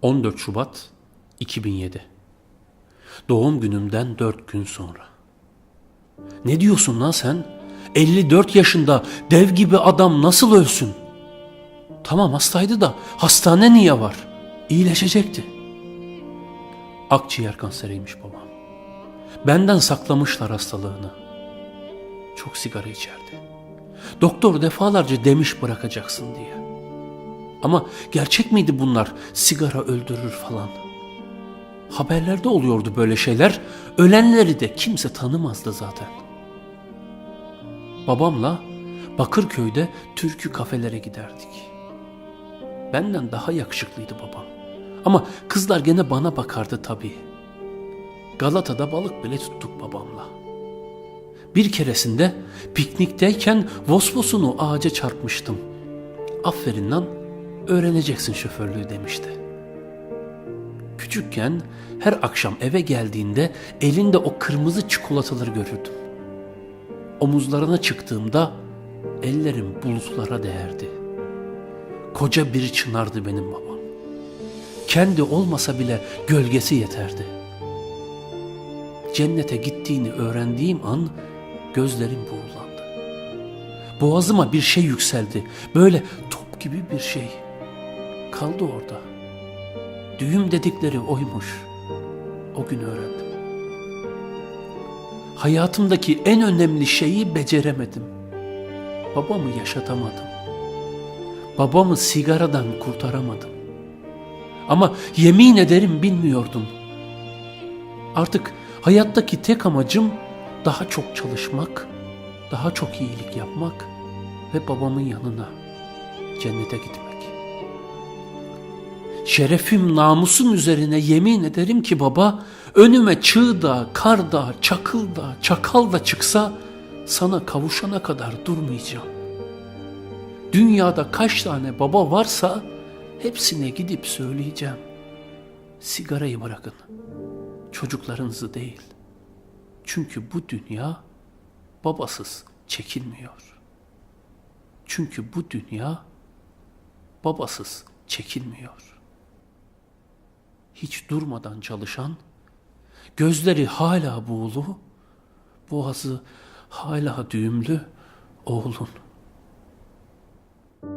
14 Şubat 2007. Doğum günümden 4 gün sonra. Ne diyorsun lan sen? 54 yaşında dev gibi adam nasıl ölsün? Tamam hastaydı da hastane niye var? İyileşecekti. Akciğer kanseriymiş babam. Benden saklamışlar hastalığını. Çok sigara içerdi. Doktor defalarca demiş bırakacaksın diye. Ama gerçek miydi bunlar? Sigara öldürür falan. Haberlerde oluyordu böyle şeyler. Ölenleri de kimse tanımazdı zaten. Babamla Bakırköy'de türkü kafelere giderdik. Benden daha yakışıklıydı babam. Ama kızlar gene bana bakardı tabii. Galata'da balık bile tuttuk babamla. Bir keresinde piknikteyken vosvosunu ağaca çarpmıştım. Aferin lan, öğreneceksin şoförlüğü demişti. Küçükken her akşam eve geldiğinde elinde o kırmızı çikolataları görürdüm. Omuzlarına çıktığımda ellerim bulutlara değerdi. Koca bir çınardı benim babam. Kendi olmasa bile gölgesi yeterdi. Cennete gittiğini öğrendiğim an gözlerim buğulandı. Boğazıma bir şey yükseldi. Böyle top gibi bir şey. Kaldı orada. Düğüm dedikleri oymuş. O gün öğrendim. Hayatımdaki en önemli şeyi beceremedim. Babamı yaşatamadım. Babamı sigaradan kurtaramadım. Ama yemin ederim bilmiyordum. Artık hayattaki tek amacım daha çok çalışmak, daha çok iyilik yapmak ve babamın yanına, cennete gitmek. Şerefim, namusum üzerine yemin ederim ki baba, önüme çığ da, kar da, çakıl da, çakal da çıksa sana kavuşana kadar durmayacağım. Dünyada kaç tane baba varsa hepsine gidip söyleyeceğim. Sigarayı bırakın, çocuklarınızı değil. Çünkü bu dünya babasız çekilmiyor. Çünkü bu dünya babasız çekilmiyor. Hiç durmadan çalışan, gözleri hala buğulu, boğazı hala düğümlü oğlun.